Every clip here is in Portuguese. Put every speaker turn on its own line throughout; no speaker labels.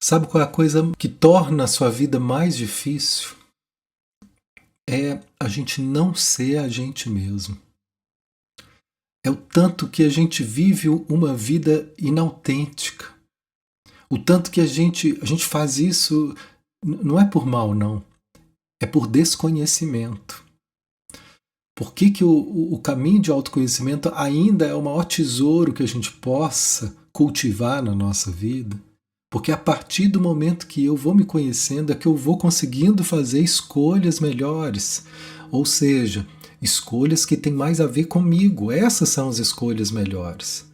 Sabe qual é a coisa que torna a sua vida mais difícil? É a gente não ser a gente mesmo. É o tanto que a gente vive uma vida inautêntica. O tanto que a gente faz isso não é por mal, não. É por desconhecimento. Por que o caminho de autoconhecimento ainda é o maior tesouro que a gente possa cultivar na nossa vida? Porque a partir do momento que eu vou me conhecendo é que eu vou conseguindo fazer escolhas melhores. Ou seja, escolhas que têm mais a ver comigo. Essas são as escolhas melhores.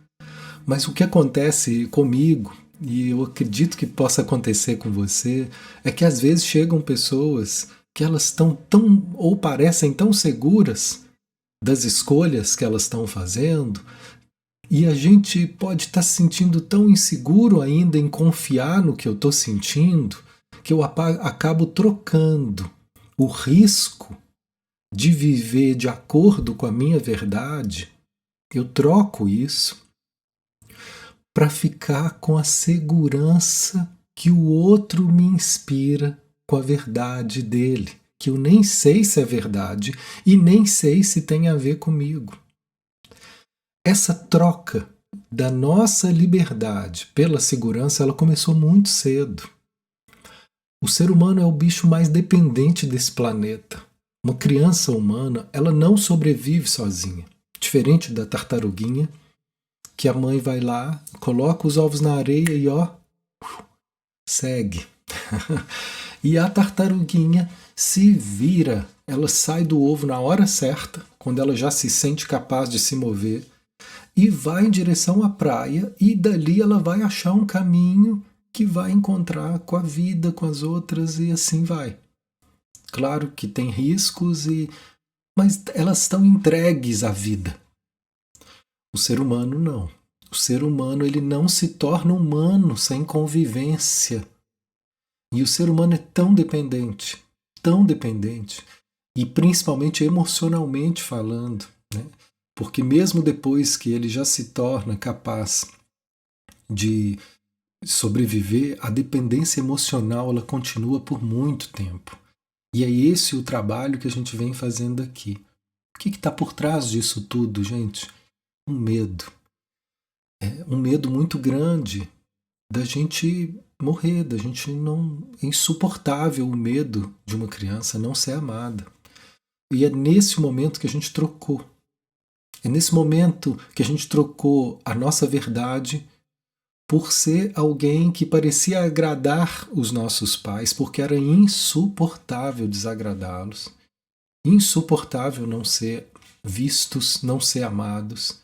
Mas o que acontece comigo, e eu acredito que possa acontecer com você, é que às vezes chegam pessoas que elas estão tão, ou parecem tão seguras das escolhas que elas estão fazendo, e a gente pode estar se sentindo tão inseguro ainda em confiar no que eu estou sentindo, que eu acabo trocando o risco de viver de acordo com a minha verdade, eu troco isso para ficar com a segurança que o outro me inspira com a verdade dele, que eu nem sei se é verdade e nem sei se tem a ver comigo. Essa troca da nossa liberdade pela segurança, ela começou muito cedo. O ser humano é o bicho mais dependente desse planeta. Uma criança humana, ela não sobrevive sozinha. Diferente da tartaruguinha, que a mãe vai lá, coloca os ovos na areia e segue. E a tartaruguinha se vira, ela sai do ovo na hora certa, quando ela já se sente capaz de se mover, e vai em direção à praia, e dali ela vai achar um caminho que vai encontrar com a vida, com as outras, e assim vai. Claro que tem riscos, mas elas estão entregues à vida. O ser humano não. O ser humano ele não se torna humano sem convivência. E o ser humano é tão dependente, e principalmente emocionalmente falando, né? Porque mesmo depois que ele já se torna capaz de sobreviver, a dependência emocional ela continua por muito tempo. E é esse o trabalho que a gente vem fazendo aqui. O que está por trás disso tudo, gente? Um medo. Um medo muito grande da gente morrer, da gente não... É insuportável o medo de uma criança não ser amada. E é nesse momento que a gente trocou. É nesse momento que a gente trocou a nossa verdade por ser alguém que parecia agradar os nossos pais, porque era insuportável desagradá-los. Insuportável não ser vistos, não ser amados,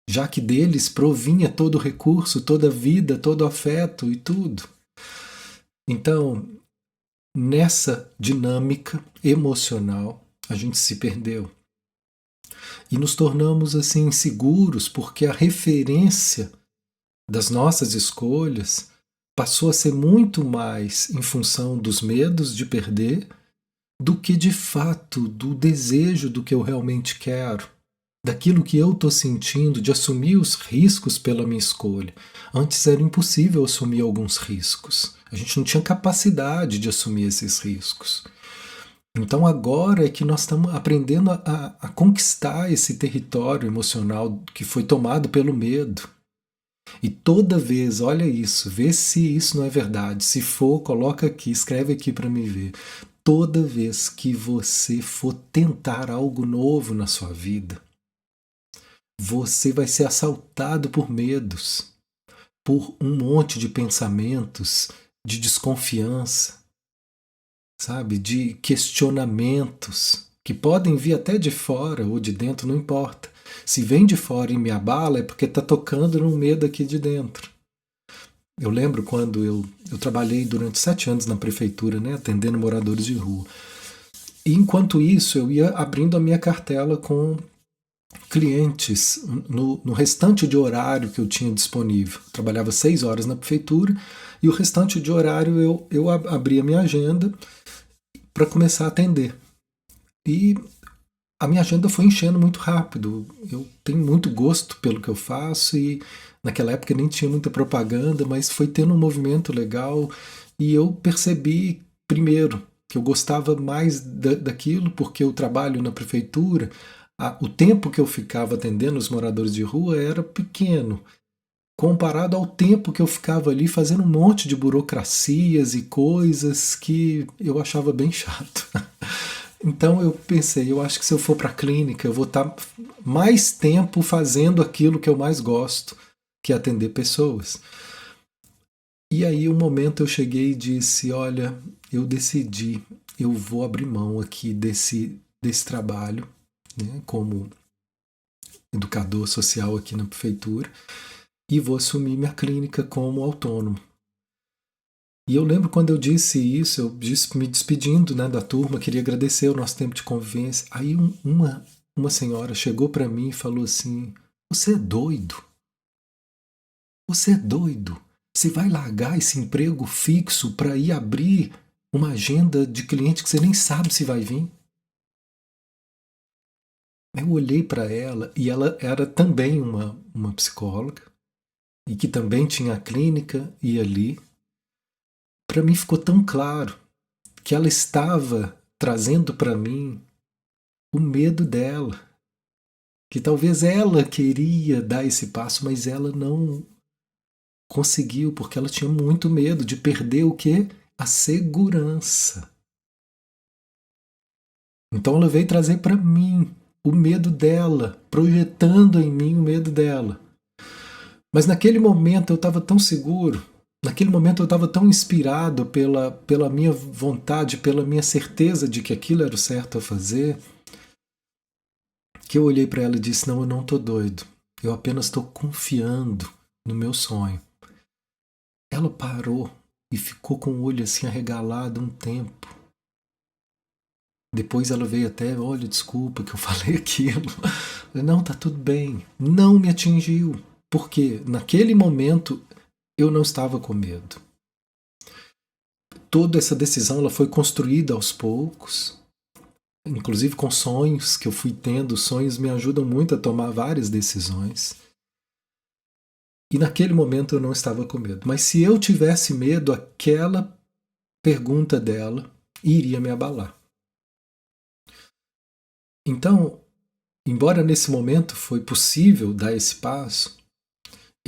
já que deles provinha todo o recurso, toda a vida, todo o afeto e tudo. Então, nessa dinâmica emocional, a gente se perdeu. E nos tornamos assim inseguros porque a referência das nossas escolhas passou a ser muito mais em função dos medos de perder do que de fato do desejo do que eu realmente quero, daquilo que eu estou sentindo, de assumir os riscos pela minha escolha. Antes era impossível assumir alguns riscos. A gente não tinha capacidade de assumir esses riscos. Então agora é que nós estamos aprendendo a conquistar esse território emocional que foi tomado pelo medo. E toda vez, olha isso, vê se isso não é verdade. Se for, coloca aqui, escreve aqui para me ver. Toda vez que você for tentar algo novo na sua vida, você vai ser assaltado por medos, por um monte de pensamentos de desconfiança, sabe, de questionamentos que podem vir até de fora ou de dentro, não importa. Se vem de fora e me abala é porque está tocando no medo aqui de dentro. Eu lembro quando eu trabalhei durante 7 anos na prefeitura, né, atendendo moradores de rua. E enquanto isso eu ia abrindo a minha cartela com clientes no restante de horário que eu tinha disponível. Eu trabalhava 6 horas na prefeitura e o restante de horário eu abria minha agenda para começar a atender. E a minha agenda foi enchendo muito rápido. Eu tenho muito gosto pelo que eu faço e naquela época nem tinha muita propaganda, mas foi tendo um movimento legal e eu percebi, primeiro, que eu gostava mais daquilo porque eu trabalho na prefeitura. O tempo que eu ficava atendendo os moradores de rua era pequeno, comparado ao tempo que eu ficava ali fazendo um monte de burocracias e coisas que eu achava bem chato. Então eu pensei, eu acho que se eu for para a clínica, eu vou estar mais tempo fazendo aquilo que eu mais gosto, que é atender pessoas. E aí um momento eu cheguei e disse, olha, eu decidi, eu vou abrir mão aqui desse trabalho, né, como educador social aqui na prefeitura, e vou assumir minha clínica como autônomo. E eu lembro quando eu disse isso, eu disse me despedindo, né, da turma, queria agradecer o nosso tempo de convivência. Aí uma senhora chegou para mim e falou assim: "Você é doido? Você é doido? Você vai largar esse emprego fixo para ir abrir uma agenda de cliente que você nem sabe se vai vir?" Eu olhei para ela e ela era também uma psicóloga e que também tinha a clínica e ali. Para mim ficou tão claro que ela estava trazendo para mim o medo dela, que talvez ela queria dar esse passo, mas ela não conseguiu porque ela tinha muito medo de perder o quê? A segurança. Então ela veio trazer para mim o medo dela, projetando em mim o medo dela. Mas naquele momento eu estava tão seguro, naquele momento eu estava tão inspirado pela minha vontade, pela minha certeza de que aquilo era o certo a fazer, que eu olhei para ela e disse: "Não, eu não estou doido. Eu apenas estou confiando no meu sonho." Ela parou e ficou com o olho assim arregalado um tempo. Depois ela veio até: "Olha, desculpa que eu falei aquilo." "Não, tá tudo bem." Não me atingiu. Porque naquele momento eu não estava com medo. Toda essa decisão ela foi construída aos poucos, inclusive com sonhos que eu fui tendo. Os sonhos me ajudam muito a tomar várias decisões. E naquele momento eu não estava com medo. Mas se eu tivesse medo, aquela pergunta dela iria me abalar. Então, embora nesse momento foi possível dar esse passo,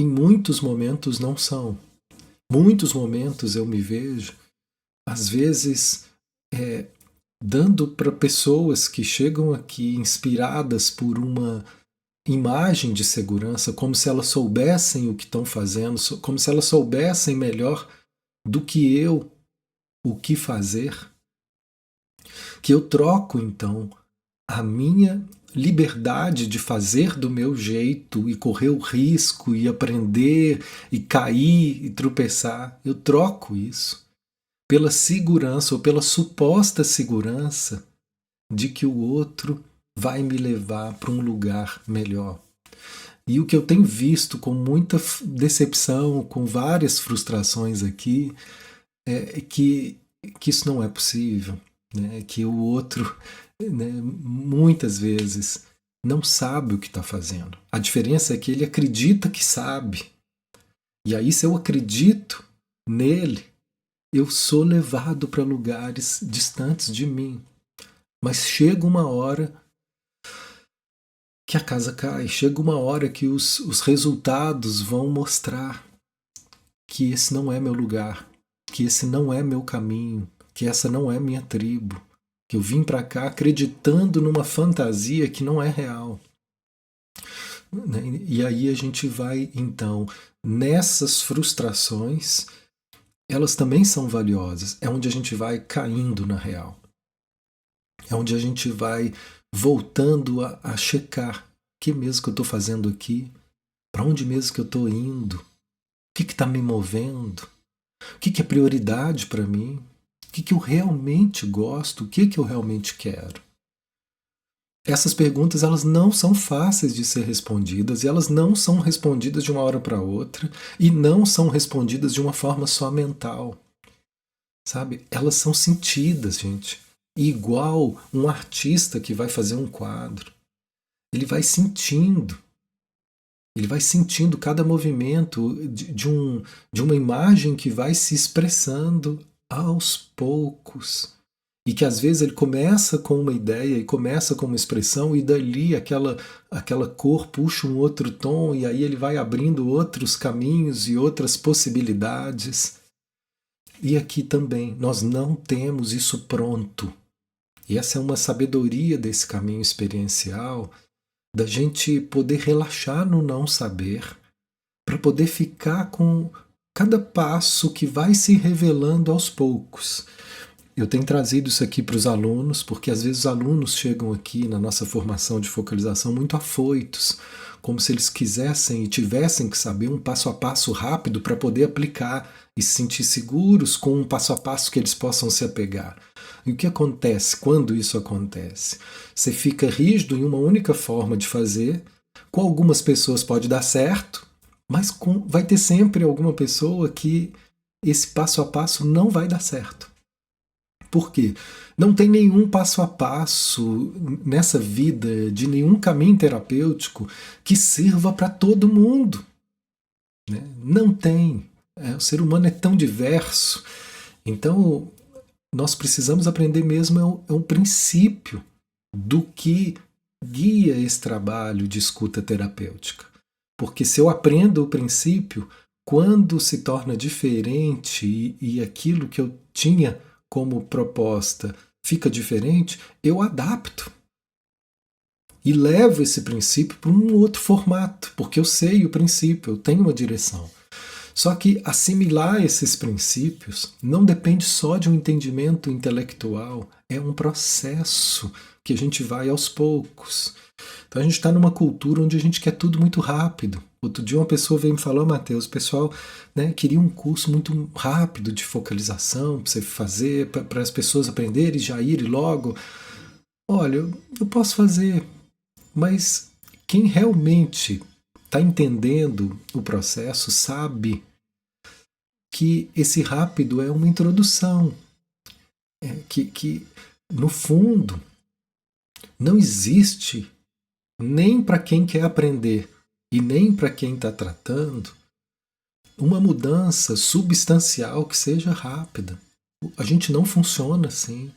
em muitos momentos não são. Muitos momentos eu me vejo, às vezes, dando para pessoas que chegam aqui inspiradas por uma imagem de segurança, como se elas soubessem o que estão fazendo, como se elas soubessem melhor do que eu o que fazer, que eu troco então a minha liberdade de fazer do meu jeito e correr o risco e aprender e cair e tropeçar, eu troco isso pela segurança ou pela suposta segurança de que o outro vai me levar para um lugar melhor. E o que eu tenho visto com muita decepção, com várias frustrações aqui, é que isso não é possível, né? Que o outro, né, muitas vezes não sabe o que está fazendo. A diferença é que ele acredita que sabe. E aí, se eu acredito nele, eu sou levado para lugares distantes de mim. Mas chega uma hora que a casa cai, chega uma hora que os resultados vão mostrar que esse não é meu lugar, que esse não é meu caminho, que essa não é minha tribo, que eu vim para cá acreditando numa fantasia que não é real. E aí a gente vai, então, nessas frustrações, elas também são valiosas. É onde a gente vai caindo na real. É onde a gente vai voltando a checar o que mesmo que eu estou fazendo aqui, para onde mesmo que eu estou indo, o que está me movendo, o que é prioridade para mim, o que eu realmente gosto, o que eu realmente quero. Essas perguntas elas não são fáceis de ser respondidas e elas não são respondidas de uma hora para outra e não são respondidas de uma forma só mental. Sabe? Elas são sentidas, gente. igual um artista que vai fazer um quadro. Ele vai sentindo. Ele vai sentindo cada movimento de uma imagem que vai se expressando aos poucos. E que às vezes ele começa com uma ideia e começa com uma expressão, e dali aquela cor puxa um outro tom, e aí ele vai abrindo outros caminhos e outras possibilidades. E aqui também, nós não temos isso pronto. E essa é uma sabedoria desse caminho experiencial, da gente poder relaxar no não saber, para poder ficar com cada passo que vai se revelando aos poucos. Eu tenho trazido isso aqui para os alunos, porque às vezes os alunos chegam aqui na nossa formação de focalização muito afoitos, como se eles quisessem e tivessem que saber um passo a passo rápido para poder aplicar e se sentir seguros com um passo a passo que eles possam se apegar. E o que acontece quando isso acontece? Você fica rígido em uma única forma de fazer, com algumas pessoas pode dar certo, mas vai ter sempre alguma pessoa que esse passo a passo não vai dar certo. Por quê? Não tem nenhum passo a passo nessa vida, de nenhum caminho terapêutico que sirva para todo mundo. Né? Não tem. O ser humano é tão diverso. Então, nós precisamos aprender mesmo é um princípio do que guia esse trabalho de escuta terapêutica. Porque se eu aprendo o princípio, quando se torna diferente e aquilo que eu tinha como proposta fica diferente, eu adapto. E levo esse princípio para um outro formato, porque eu sei o princípio, eu tenho uma direção. Só que assimilar esses princípios não depende só de um entendimento intelectual, é um processo que a gente vai aos poucos. Então a gente está numa cultura onde a gente quer tudo muito rápido. Outro dia uma pessoa veio me falar, Matheus, o pessoal queria um curso muito rápido de focalização para você fazer, para as pessoas aprenderem e já irem logo. Olha, eu posso fazer, mas quem realmente está entendendo o processo sabe que esse rápido é uma introdução, que no fundo não existe nem para quem quer aprender e nem para quem está tratando uma mudança substancial que seja rápida. A gente não funciona assim.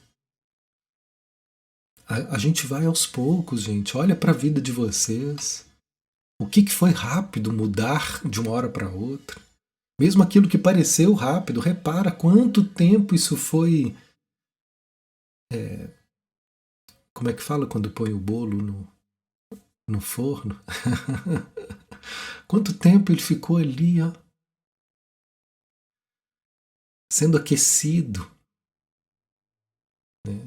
A gente vai aos poucos, gente. Olha para a vida de vocês. O que foi rápido mudar de uma hora para outra? Mesmo aquilo que pareceu rápido, repara quanto tempo isso foi. Como é que fala quando põe o bolo no forno? Quanto tempo ele ficou ali, ó, sendo aquecido, né?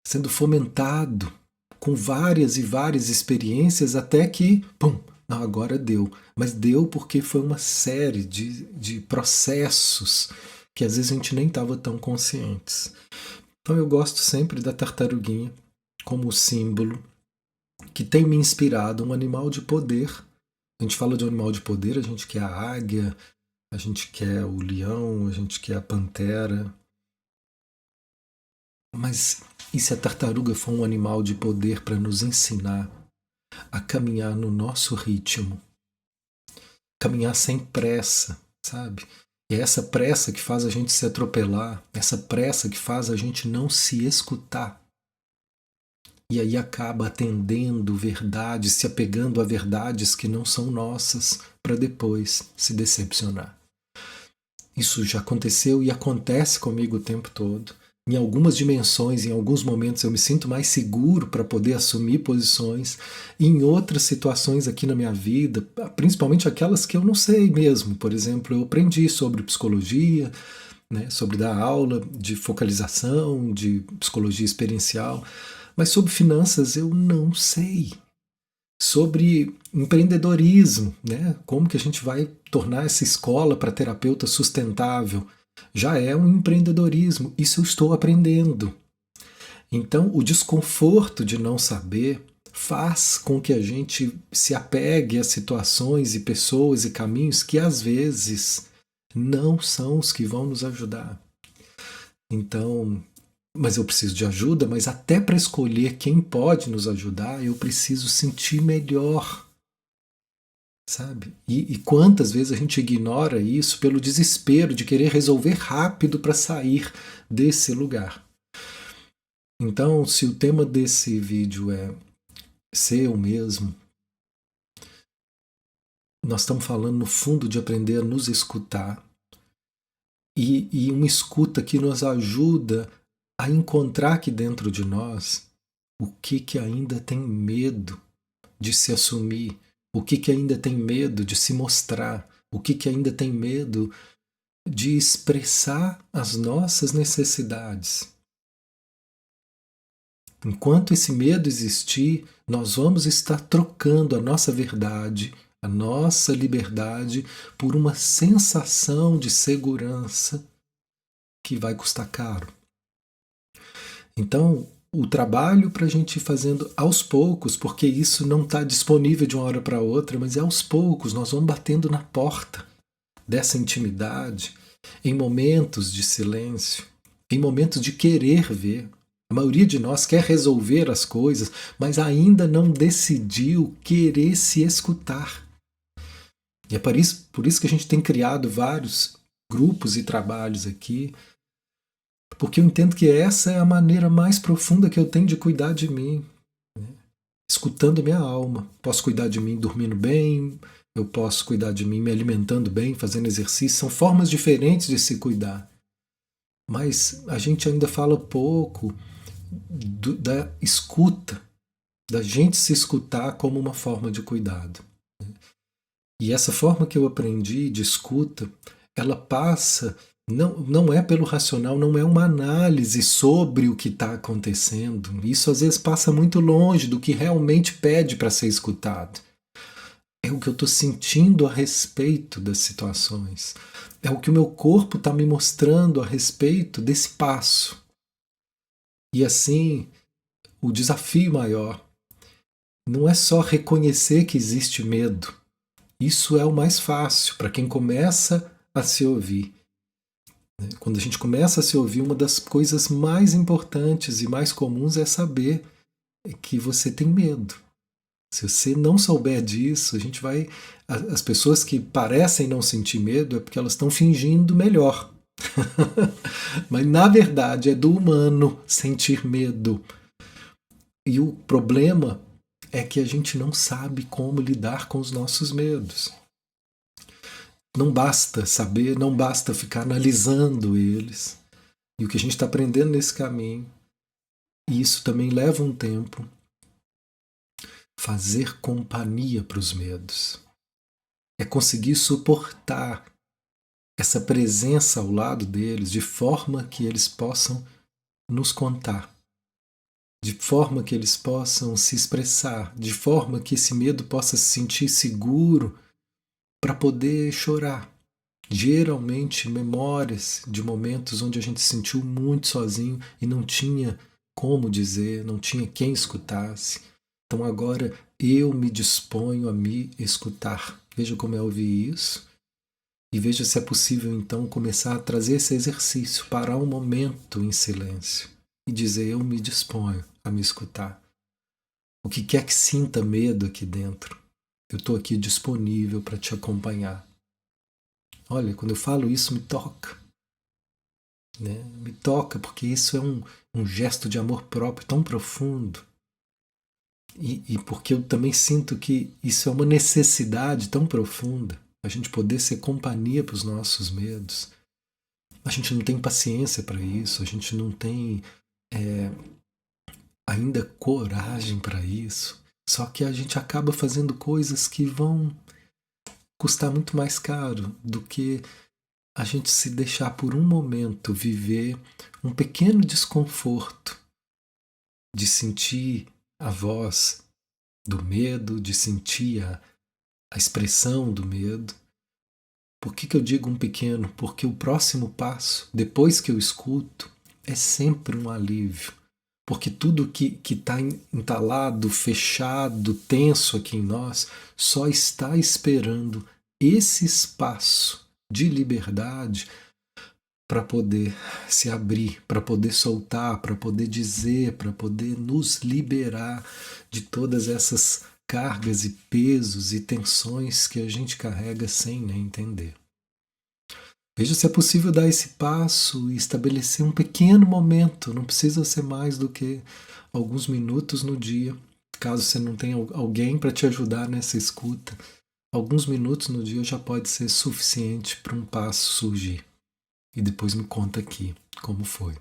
Sendo fomentado, com várias e várias experiências, até que, pum, não, agora deu. Mas deu porque foi uma série de processos que às vezes a gente nem estava tão conscientes. Então eu gosto sempre da tartaruguinha como símbolo que tem me inspirado, um animal de poder. A gente fala de um animal de poder, a gente quer a águia, a gente quer o leão, a gente quer a pantera. Mas e se a tartaruga for um animal de poder para nos ensinar a caminhar no nosso ritmo? Caminhar sem pressa, sabe? E é essa pressa que faz a gente se atropelar, essa pressa que faz a gente não se escutar. E aí acaba atendendo verdades, se apegando a verdades que não são nossas, para depois se decepcionar. Isso já aconteceu e acontece comigo o tempo todo. Em algumas dimensões, em alguns momentos eu me sinto mais seguro para poder assumir posições. E em outras situações aqui na minha vida, principalmente aquelas que eu não sei mesmo. Por exemplo, eu aprendi sobre psicologia, sobre dar aula de focalização, de psicologia experiencial. Mas sobre finanças eu não sei. Sobre empreendedorismo, como que a gente vai tornar essa escola para terapeuta sustentável. Já é um empreendedorismo, isso eu estou aprendendo. Então, o desconforto de não saber faz com que a gente se apegue a situações e pessoas e caminhos que às vezes não são os que vão nos ajudar. Então, mas eu preciso de ajuda, mas até para escolher quem pode nos ajudar, eu preciso sentir melhor, sabe? E quantas vezes a gente ignora isso pelo desespero de querer resolver rápido para sair desse lugar. Então, se o tema desse vídeo é ser eu mesmo, nós estamos falando no fundo de aprender a nos escutar, e uma escuta que nos ajuda a encontrar aqui dentro de nós o que ainda tem medo de se assumir, o que ainda tem medo de se mostrar, o que ainda tem medo de expressar as nossas necessidades. Enquanto esse medo existir, nós vamos estar trocando a nossa verdade, a nossa liberdade, por uma sensação de segurança que vai custar caro. Então, o trabalho para a gente ir fazendo aos poucos, porque isso não está disponível de uma hora para outra, mas é aos poucos, nós vamos batendo na porta dessa intimidade, em momentos de silêncio, em momentos de querer ver. A maioria de nós quer resolver as coisas, mas ainda não decidiu querer se escutar. E é por isso que a gente tem criado vários grupos e trabalhos aqui, porque eu entendo que essa é a maneira mais profunda que eu tenho de cuidar de mim, né? Escutando minha alma. Posso cuidar de mim dormindo bem, eu posso cuidar de mim me alimentando bem, fazendo exercício. São formas diferentes de se cuidar. Mas a gente ainda fala pouco da escuta, da gente se escutar como uma forma de cuidado. E essa forma que eu aprendi de escuta, ela passa, não é pelo racional, não é uma análise sobre o que está acontecendo. Isso às vezes passa muito longe do que realmente pede para ser escutado. É o que eu estou sentindo a respeito das situações. É o que o meu corpo está me mostrando a respeito desse passo. E assim, o desafio maior não é só reconhecer que existe medo. Isso é o mais fácil para quem começa a se ouvir. Quando a gente começa a se ouvir, uma das coisas mais importantes e mais comuns é saber que você tem medo. Se você não souber disso, a gente vai. As pessoas que parecem não sentir medo é porque elas estão fingindo melhor. Mas na verdade é do humano sentir medo. E o problema é que a gente não sabe como lidar com os nossos medos. Não basta saber, não basta ficar analisando eles. E o que a gente está aprendendo nesse caminho, e isso também leva um tempo, fazer companhia para os medos. É conseguir suportar essa presença ao lado deles de forma que eles possam nos contar, de forma que eles possam se expressar, de forma que esse medo possa se sentir seguro para poder chorar. Geralmente memórias de momentos onde a gente se sentiu muito sozinho e não tinha como dizer, não tinha quem escutasse. Então agora eu me disponho a me escutar. Veja como é ouvir isso e veja se é possível então começar a trazer esse exercício, parar um momento em silêncio e dizer eu me disponho a me escutar. O que quer que sinta medo aqui dentro, eu estou aqui disponível para te acompanhar. Olha, quando eu falo isso, me toca. Né? Me toca, porque isso é um gesto de amor próprio tão profundo. E porque eu também sinto que isso é uma necessidade tão profunda, a gente poder ser companhia para os nossos medos. A gente não tem paciência para isso, a gente não tem ainda coragem para isso. Só que a gente acaba fazendo coisas que vão custar muito mais caro do que a gente se deixar por um momento viver um pequeno desconforto de sentir a voz do medo, de sentir a expressão do medo. Por que eu digo um pequeno? Porque o próximo passo, depois que eu escuto, é sempre um alívio. Porque tudo que está entalado, fechado, tenso aqui em nós, só está esperando esse espaço de liberdade para poder se abrir, para poder soltar, para poder dizer, para poder nos liberar de todas essas cargas e pesos e tensões que a gente carrega sem nem entender. Veja se é possível dar esse passo e estabelecer um pequeno momento, não precisa ser mais do que alguns minutos no dia, caso você não tenha alguém para te ajudar nessa escuta. Alguns minutos no dia já pode ser suficiente para um passo surgir. E depois me conta aqui como foi.